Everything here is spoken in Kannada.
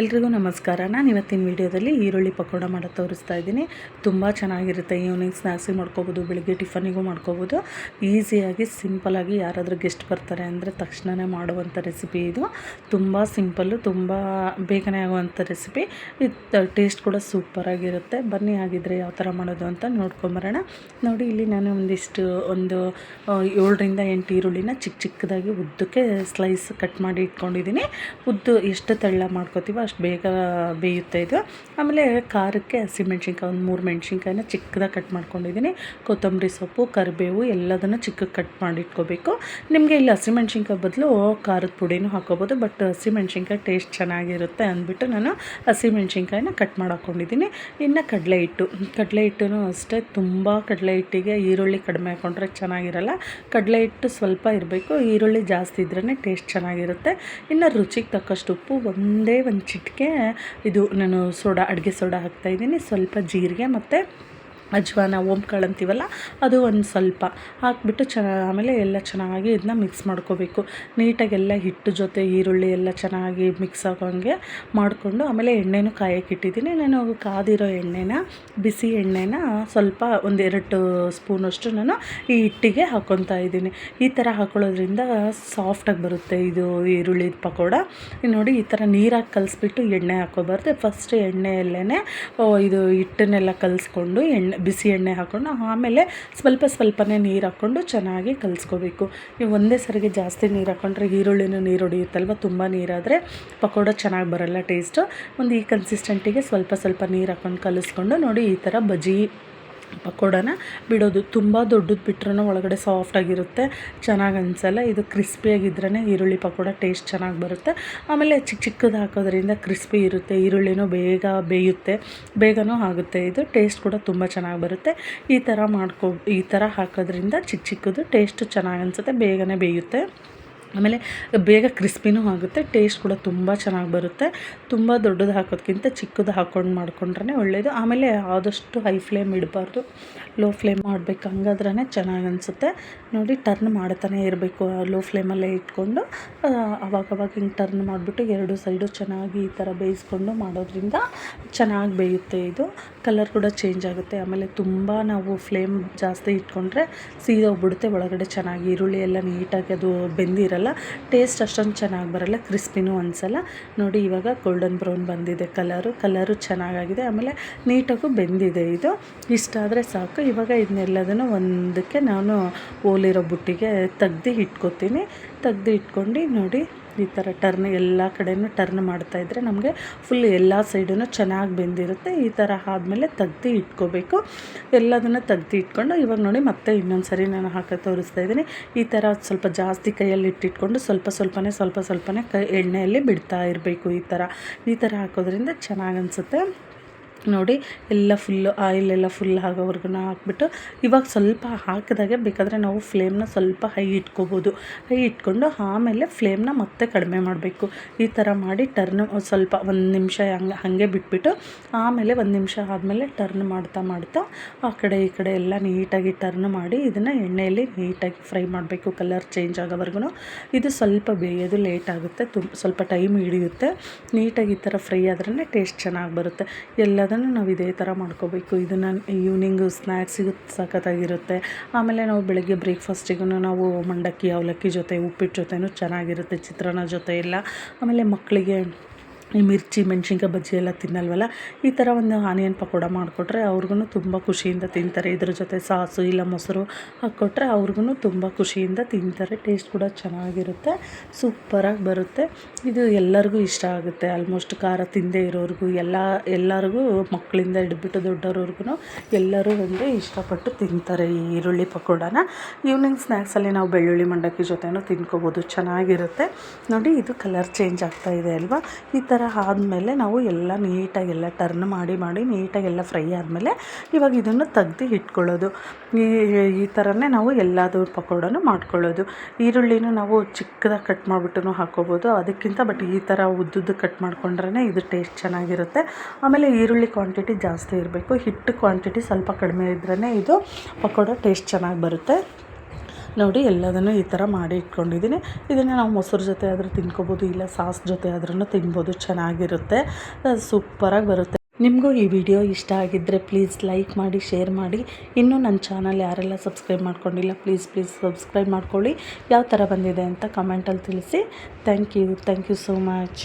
ಎಲ್ರಿಗೂ ನಮಸ್ಕಾರ. ನಾನು ಇವತ್ತಿನ ವೀಡಿಯೋದಲ್ಲಿ ಈರುಳ್ಳಿ ಪಕೋಡ ಮಾಡೋದು ತೋರಿಸ್ತಾ ಇದ್ದೀನಿ. ತುಂಬ ಚೆನ್ನಾಗಿರುತ್ತೆ. ಈವ್ನಿಂಗ್ ಸ್ನ್ಯಾಕ್ಸಿಗೆ ಮಾಡ್ಕೋಬೋದು, ಬೆಳಗ್ಗೆ ಟಿಫನಿಗೂ ಮಾಡ್ಕೋಬೋದು. ಈಸಿಯಾಗಿ ಸಿಂಪಲಾಗಿ ಯಾರಾದರೂ ಗೆಸ್ಟ್ ಬರ್ತಾರೆ ಅಂದರೆ ತಕ್ಷಣವೇ ಮಾಡುವಂಥ ರೆಸಿಪಿ ಇದು. ತುಂಬ ಸಿಂಪಲ್ಲು, ತುಂಬ ಬೇಗನೆ ಆಗುವಂಥ ರೆಸಿಪಿ. ಇದು ಟೇಸ್ಟ್ ಕೂಡ ಸೂಪರಾಗಿರುತ್ತೆ. ಬನ್ನಿ ಹಾಗಿದ್ರೆ ಯಾವ ಥರ ಮಾಡೋದು ಅಂತ ನೋಡ್ಕೊಂಬರೋಣ. ನೋಡಿ, ಇಲ್ಲಿ ನಾನು ಒಂದು 7ರಿಂದ 8 ಈರುಳ್ಳಿನ ಚಿಕ್ಕದಾಗಿ ಉದ್ದಕ್ಕೆ ಸ್ಲೈಸ್ ಕಟ್ ಮಾಡಿ ಇಟ್ಕೊಂಡಿದ್ದೀನಿ. ಉದ್ದು ಎಷ್ಟು ತೆಳ್ಳ ಮಾಡ್ಕೋತೀವೋ ಅಷ್ಟು ಬೇಗ ಬೇಯುತ್ತೆ ಇದು. ಆಮೇಲೆ ಖಾರಕ್ಕೆ ಹಸಿಮೆಣ್ಸಿನ್ಕಾಯಿ ಒಂದು 3 ಮೆಣಸಿನ್ಕಾಯಿನ ಚಿಕ್ಕದಾಗಿ ಕಟ್ ಮಾಡ್ಕೊಂಡಿದ್ದೀನಿ. ಕೊತ್ತಂಬರಿ ಸೊಪ್ಪು, ಕರಿಬೇವು ಎಲ್ಲದನ್ನು ಚಿಕ್ಕಕ್ಕೆ ಕಟ್ ಮಾಡಿ ಇಟ್ಕೋಬೇಕು. ನಿಮಗೆ ಇಲ್ಲಿ ಹಸಿಮೆಣ್ಸಿನ್ಕಾಯಿ ಬದಲು ಖಾರದ ಪುಡಿನೂ ಹಾಕೋಬೋದು, ಬಟ್ ಹಸಿಮೆಣ್ಸಿನ್ಕಾಯಿ ಟೇಸ್ಟ್ ಚೆನ್ನಾಗಿರುತ್ತೆ ಅಂದ್ಬಿಟ್ಟು ನಾನು ಹಸಿಮೆಣ್ಸಿನ್ಕಾಯಿನ ಕಟ್ ಮಾಡಿ ಹಾಕ್ಕೊಂಡಿದ್ದೀನಿ. ಇನ್ನು ಕಡಲೆ ಹಿಟ್ಟು ಅಷ್ಟೇ. ತುಂಬ ಕಡಲೆ ಹಿಟ್ಟಿಗೆ ಈರುಳ್ಳಿ ಕಡಿಮೆ ಹಾಕ್ಕೊಂಡ್ರೆ ಚೆನ್ನಾಗಿರಲ್ಲ. ಕಡಲೆ ಹಿಟ್ಟು ಸ್ವಲ್ಪ ಇರಬೇಕು, ಈರುಳ್ಳಿ ಜಾಸ್ತಿ ಇದ್ರೇ ಟೇಸ್ಟ್ ಚೆನ್ನಾಗಿರುತ್ತೆ. ಇನ್ನು ರುಚಿಗೆ ತಕ್ಕಷ್ಟು ಉಪ್ಪು, ಒಂದೇ ಒಂದು ಚಿಟಿಕೆ ಇದು ನಾನು ಅಡುಗೆ ಸೋಡಾ ಹಾಕ್ತಾಯಿದ್ದೀನಿ. ಸ್ವಲ್ಪ ಜೀರಿಗೆ ಮತ್ತು ಅಜ್ವಾನ, ಓಂಕಾಳು ಅಂತೀವಲ್ಲ, ಅದು ಒಂದು ಸ್ವಲ್ಪ ಹಾಕ್ಬಿಟ್ಟು ಆಮೇಲೆ ಎಲ್ಲ ಚೆನ್ನಾಗಿ ಇದನ್ನ ಮಿಕ್ಸ್ ಮಾಡ್ಕೋಬೇಕು. ನೀಟಾಗಿ ಎಲ್ಲ ಹಿಟ್ಟು ಜೊತೆ ಈರುಳ್ಳಿ ಎಲ್ಲ ಚೆನ್ನಾಗಿ ಮಿಕ್ಸ್ ಆಗೋಂಗೆ ಮಾಡಿಕೊಂಡು ಆಮೇಲೆ ಎಣ್ಣೆನೂ ಕಾಯಕ್ಕೆ ಇಟ್ಟಿದ್ದೀನಿ. ನಾನು ಕಾದಿರೋ ಬಿಸಿ ಎಣ್ಣೆನ ಸ್ವಲ್ಪ 1-2 ಸ್ಪೂನಷ್ಟು ನಾನು ಈ ಹಿಟ್ಟಿಗೆ ಹಾಕ್ಕೊತಾ ಇದ್ದೀನಿ. ಈ ಥರ ಹಾಕೊಳ್ಳೋದ್ರಿಂದ ಸಾಫ್ಟಾಗಿ ಬರುತ್ತೆ ಇದು ಈರುಳ್ಳಿ ಪಕೋಡ. ನೋಡಿ, ಈ ಥರ ನೀರಾಗಿ ಕಲಿಸ್ಬಿಟ್ಟು ಎಣ್ಣೆ ಹಾಕೋಬಾರ್ದು. ಫಸ್ಟ್ ಎಣ್ಣೆಯಲ್ಲೇ ಇದು ಹಿಟ್ಟನ್ನೆಲ್ಲ ಕಲಿಸ್ಕೊಂಡು ಬಿಸಿ ಎಣ್ಣೆ ಹಾಕ್ಕೊಂಡು ಆಮೇಲೆ ಸ್ವಲ್ಪನೇ ನೀರು ಹಾಕ್ಕೊಂಡು ಚೆನ್ನಾಗಿ ಕಲಿಸ್ಕೋಬೇಕು. ನೀವು ಒಂದೇ ಸರಿಗೆ ಜಾಸ್ತಿ ನೀರು ಹಾಕ್ಕೊಂಡ್ರೆ ಈರುಳ್ಳಿನೂ ನೀರು ಹೊಡಿಯುತ್ತಲ್ವ. ತುಂಬ ನೀರಾದರೆ ಪಕೋಡ ಚೆನ್ನಾಗಿ ಬರೋಲ್ಲ ಟೇಸ್ಟು. ಒಂದು ಈ ಕನ್ಸಿಸ್ಟೆಂಟಿಗೆ ಸ್ವಲ್ಪ ನೀರು ಹಾಕ್ಕೊಂಡು ಕಲಿಸ್ಕೊಂಡು ನೋಡಿ, ಈ ಥರ ಬಜ್ಜಿ ಪಕೋಡನ ಬಿಡೋದು. ತುಂಬ ದೊಡ್ಡದು ಬಿಟ್ರೂ ಒಳಗಡೆ ಸಾಫ್ಟಾಗಿರುತ್ತೆ, ಚೆನ್ನಾಗಿ ಅನಿಸಲ್ಲ. ಇದು ಕ್ರಿಸ್ಪಿಯಾಗಿದ್ರೇ ಈರುಳ್ಳಿ ಪಕೋಡ ಟೇಸ್ಟ್ ಚೆನ್ನಾಗಿ ಬರುತ್ತೆ. ಆಮೇಲೆ ಚಿಕ್ಕದು ಹಾಕೋದ್ರಿಂದ ಕ್ರಿಸ್ಪಿ ಇರುತ್ತೆ, ಈರುಳ್ಳಿನೂ ಬೇಗ ಬೇಯುತ್ತೆ, ಬೇಗನೂ ಆಗುತ್ತೆ. ಇದು ಟೇಸ್ಟ್ ಕೂಡ ತುಂಬ ಚೆನ್ನಾಗಿ ಬರುತ್ತೆ. ಈ ಥರ ಹಾಕೋದ್ರಿಂದ ಚಿಕ್ಕದು ಟೇಸ್ಟ್ ಚೆನ್ನಾಗಿ ಅನಿಸುತ್ತೆ, ಬೇಗನೆ ಬೇಯುತ್ತೆ. ಆಮೇಲೆ ಬೇಗ ಕ್ರಿಸ್ಪಿನೂ ಆಗುತ್ತೆ, ಟೇಸ್ಟ್ ಕೂಡ ತುಂಬ ಚೆನ್ನಾಗಿ ಬರುತ್ತೆ. ತುಂಬ ದೊಡ್ಡದು ಹಾಕೋದಕ್ಕಿಂತ ಚಿಕ್ಕದು ಹಾಕ್ಕೊಂಡು ಮಾಡ್ಕೊಂಡ್ರೆ ಒಳ್ಳೆಯದು. ಆಮೇಲೆ ಆದಷ್ಟು ಹೈ ಫ್ಲೇಮ್ ಇಡಬಾರ್ದು, ಲೋ ಫ್ಲೇಮ್ ಮಾಡಬೇಕು, ಹಂಗಾದ್ರೇ ಚೆನ್ನಾಗಿ ಅನಿಸುತ್ತೆ. ನೋಡಿ, ಟರ್ನ್ ಮಾಡ್ತಾನೆ ಇರಬೇಕು, ಲೋ ಫ್ಲೇಮಲ್ಲೇ ಇಟ್ಕೊಂಡು ಅವಾಗವಾಗ ಹಿಂಗೆ ಟರ್ನ್ ಮಾಡಿಬಿಟ್ಟು 2 ಸೈಡು ಚೆನ್ನಾಗಿ ಈ ಥರ ಬೇಯಿಸ್ಕೊಂಡು ಮಾಡೋದ್ರಿಂದ ಚೆನ್ನಾಗಿ ಬೇಯುತ್ತೆ. ಇದು ಕಲರ್ ಕೂಡ ಚೇಂಜ್ ಆಗುತ್ತೆ. ಆಮೇಲೆ ತುಂಬ ನಾವು ಫ್ಲೇಮ್ ಜಾಸ್ತಿ ಇಟ್ಕೊಂಡ್ರೆ ಸೀದೋಗ್ಬಿಡುತ್ತೆ ಒಳಗಡೆ. ಚೆನ್ನಾಗಿ ಈರುಳ್ಳಿ ಎಲ್ಲ ನೀಟಾಗಿ ಅದು ಬೆಂದಿರಲ್ಲ, ಟೇಸ್ಟ್ ಅಷ್ಟೊಂದು ಚೆನ್ನಾಗಿ ಬರಲ್ಲ, ಕ್ರಿಸ್ಪಿನೂ ಅನಿಸಲ್ಲ. ನೋಡಿ, ಇವಾಗ ಗೋಲ್ಡನ್ ಬ್ರೌನ್ ಬಂದಿದೆ, ಕಲರು ಚೆನ್ನಾಗಾಗಿದೆ, ಆಮೇಲೆ ನೀಟಾಗೂ ಬೆಂದಿದೆ. ಇದು ಇಷ್ಟಾದರೆ ಸಾಕು. ಇವಾಗ ಇದನ್ನೆಲ್ಲದನ್ನು ಒಂದಕ್ಕೆ ನಾನು ಓಲಿರೋ ಬುಟ್ಟಿಗೆ ತೆಗ್ದು ಇಟ್ಕೊಂಡು ನೋಡಿ, ಈ ಥರ ಎಲ್ಲ ಕಡೆಯೂ ಟರ್ನ್ ಮಾಡ್ತಾಯಿದ್ರೆ ನಮಗೆ ಫುಲ್ ಎಲ್ಲ ಸೈಡೂ ಚೆನ್ನಾಗಿ ಬೆಂದಿರುತ್ತೆ. ಈ ಥರ ಆದಮೇಲೆ ತೆಗ್ದು ಇಟ್ಕೋಬೇಕು. ಎಲ್ಲದನ್ನು ತೆಗ್ದು ಇಟ್ಕೊಂಡು ಇವಾಗ ನೋಡಿ, ಮತ್ತೆ ಇನ್ನೊಂದು ಸರಿ ನಾನು ತೋರಿಸ್ತಾ ಇದ್ದೀನಿ. ಈ ಥರ ಸ್ವಲ್ಪ ಜಾಸ್ತಿ ಕೈಯಲ್ಲಿ ಇಟ್ಟಿಟ್ಕೊಂಡು ಸ್ವಲ್ಪನೇ ಎಣ್ಣೆಯಲ್ಲಿ ಬಿಡ್ತಾ ಇರಬೇಕು. ಈ ಥರ ಹಾಕೋದ್ರಿಂದ ಚೆನ್ನಾಗಿ ಅನಿಸುತ್ತೆ. ನೋಡಿ, ಎಲ್ಲ ಆಯಿಲೆಲ್ಲ ಫುಲ್ ಆಗೋವರೆಗೂ ಹಾಕ್ಬಿಟ್ಟು ಇವಾಗ ಸ್ವಲ್ಪ ಹಾಕಿದಾಗೆ ಬೇಕಾದರೆ ನಾವು ಫ್ಲೇಮ್ನ ಸ್ವಲ್ಪ ಹೈ ಇಟ್ಕೊಂಡು ಆಮೇಲೆ ಫ್ಲೇಮ್ನ ಮತ್ತೆ ಕಡಿಮೆ ಮಾಡಬೇಕು. ಈ ಥರ ಮಾಡಿ ಟರ್ನ್ ಸ್ವಲ್ಪ 1 ನಿಮಿಷ ಹಾಗೆ ಬಿಟ್ಬಿಟ್ಟು ಆಮೇಲೆ 1 ನಿಮಿಷ ಆದಮೇಲೆ ಟರ್ನ್ ಮಾಡ್ತಾ ಆ ಕಡೆ ಈ ಕಡೆ ಎಲ್ಲ ನೀಟಾಗಿ ಟರ್ನ್ ಮಾಡಿ ಇದನ್ನು ಎಣ್ಣೆಯಲ್ಲಿ ನೀಟಾಗಿ ಫ್ರೈ ಮಾಡಬೇಕು, ಕಲರ್ ಚೇಂಜ್ ಆಗೋವರೆಗೂ. ಇದು ಸ್ವಲ್ಪ ಬೇಯೋದು ಲೇಟ್ ಆಗುತ್ತೆ, ಸ್ವಲ್ಪ ಟೈಮ್ ಹಿಡಿಯುತ್ತೆ. ನೀಟಾಗಿ ಈ ಥರ ಫ್ರೈ ಆದ್ರೇ ಟೇಸ್ಟ್ ಚೆನ್ನಾಗಿ ಬರುತ್ತೆ. ಎಲ್ಲದನ್ನು ನಾವು ಇದೇ ಥರ ಮಾಡ್ಕೋಬೇಕು. ಇದನ್ನು ಈವ್ನಿಂಗು ಸ್ನ್ಯಾಕ್ಸಿಗೂ ಸಖತ್ತಾಗಿರುತ್ತೆ. ಆಮೇಲೆ ನಾವು ಬೆಳಗ್ಗೆ ಬ್ರೇಕ್ಫಾಸ್ಟಿಗೂ ನಾವು ಮಂಡಕ್ಕಿ, ಅವಲಕ್ಕಿ ಜೊತೆ, ಉಪ್ಪಿಟ್ಟು ಜೊತೆನೂ ಚೆನ್ನಾಗಿರುತ್ತೆ, ಚಿತ್ರಾನ್ನ ಜೊತೆ ಎಲ್ಲ. ಆಮೇಲೆ ಮಕ್ಕಳಿಗೆ ಈ ಮಿರ್ಚಿ ಮೆಣಸಿನ್ಕಾಯಿ ಬಜ್ಜಿ ಎಲ್ಲ ತಿನ್ನಲ್ವಲ್ಲ, ಈ ಥರ ಒಂದು ಆನಿಯನ್ ಪಕೋಡ ಮಾಡಿಕೊಟ್ರೆ ಅವ್ರಿಗೂ ತುಂಬ ಖುಷಿಯಿಂದ ತಿಂತಾರೆ. ಇದ್ರ ಜೊತೆ ಸಾಸು ಇಲ್ಲ ಮೊಸರು ಹಾಕ್ಕೊಟ್ರೆ ಅವ್ರಿಗೂ ತುಂಬ ಖುಷಿಯಿಂದ ತಿಂತಾರೆ. ಟೇಸ್ಟ್ ಕೂಡ ಚೆನ್ನಾಗಿರುತ್ತೆ, ಸೂಪರಾಗಿ ಬರುತ್ತೆ. ಇದು ಎಲ್ಲರಿಗೂ ಇಷ್ಟ ಆಗುತ್ತೆ. ಆಲ್ಮೋಸ್ಟ್ ಖಾರ ತಿಂದೇ ಇರೋರಿಗೂ ಎಲ್ಲರಿಗೂ ಮಕ್ಕಳಿಂದ ಹಿಡಿದ್ಬಿಟ್ಟು ದೊಡ್ಡವ್ರವ್ರಿಗೂ ಎಲ್ಲರೂ ಇಷ್ಟಪಟ್ಟು ತಿಂತಾರೆ ಈ ಈರುಳ್ಳಿ ಪಕೋಡನ. ಈವ್ನಿಂಗ್ ಸ್ನ್ಯಾಕ್ಸಲ್ಲಿ ನಾವು ಬೆಳ್ಳುಳ್ಳಿ ಮಂಡಕ್ಕಿ ಜೊತೆನೂ ತಿನ್ಕೋಬೋದು, ಚೆನ್ನಾಗಿರುತ್ತೆ. ನೋಡಿ, ಇದು ಕಲರ್ ಚೇಂಜ್ ಆಗ್ತಾಯಿದೆ ಅಲ್ವಾ. ಈ ಥರ ಆದಮೇಲೆ ನಾವು ಎಲ್ಲ ನೀಟಾಗೆಲ್ಲ ಟರ್ನ್ ಮಾಡಿ ನೀಟಾಗೆಲ್ಲ ಫ್ರೈ ಆದಮೇಲೆ ಇವಾಗ ಇದನ್ನು ತೆಗ್ದು ಇಟ್ಕೊಳ್ಳೋದು. ಈ ಥರನೇ ನಾವು ಎಲ್ಲದೂ ಪಕೋಡನೂ ಮಾಡ್ಕೊಳ್ಳೋದು. ಈರುಳ್ಳಿನೂ ನಾವು ಚಿಕ್ಕದಾಗಿ ಕಟ್ ಮಾಡಿಬಿಟ್ಟು ಹಾಕ್ಕೋಬೋದು ಅದಕ್ಕಿಂತ, ಬಟ್ ಈ ಥರ ಉದ್ದುದ್ದು ಕಟ್ ಮಾಡ್ಕೊಂಡ್ರೇ ಇದು ಟೇಸ್ಟ್ ಚೆನ್ನಾಗಿರುತ್ತೆ. ಆಮೇಲೆ ಈರುಳ್ಳಿ ಕ್ವಾಂಟಿಟಿ ಜಾಸ್ತಿ ಇರಬೇಕು, ಹಿಟ್ಟು ಕ್ವಾಂಟಿಟಿ ಸ್ವಲ್ಪ ಕಡಿಮೆ ಇದ್ರೇ ಇದು ಪಕೋಡ ಟೇಸ್ಟ್ ಚೆನ್ನಾಗಿ ಬರುತ್ತೆ. ನೋಡಿ ಎಲ್ಲದನ್ನು ಈ ಥರ ಮಾಡಿ ಇಟ್ಕೊಂಡಿದ್ದೀನಿ. ಇದನ್ನು ನಾವು ಮೊಸರು ಜೊತೆ ಆದರೂ ತಿನ್ಕೋಬೋದು, ಇಲ್ಲ ಸಾಸ್ ಜೊತೆ ಆದ್ರೂ ತಿನ್ಬೋದು, ಚೆನ್ನಾಗಿರುತ್ತೆ, ಸೂಪರಾಗಿ ಬರುತ್ತೆ. ನಿಮಗೂ ಈ ವಿಡಿಯೋ ಇಷ್ಟ ಆಗಿದ್ದರೆ ಪ್ಲೀಸ್ ಲೈಕ್ ಮಾಡಿ, ಶೇರ್ ಮಾಡಿ. ಇನ್ನೂ ನನ್ನ ಚಾನಲ್ ಯಾರೆಲ್ಲ ಸಬ್ಸ್ಕ್ರೈಬ್ ಮಾಡ್ಕೊಂಡಿಲ್ಲ ಪ್ಲೀಸ್ ಸಬ್ಸ್ಕ್ರೈಬ್ ಮಾಡ್ಕೊಳ್ಳಿ. ಯಾವ ಥರ ಬಂದಿದೆ ಅಂತ ಕಮೆಂಟಲ್ಲಿ ತಿಳಿಸಿ. Thank you so much.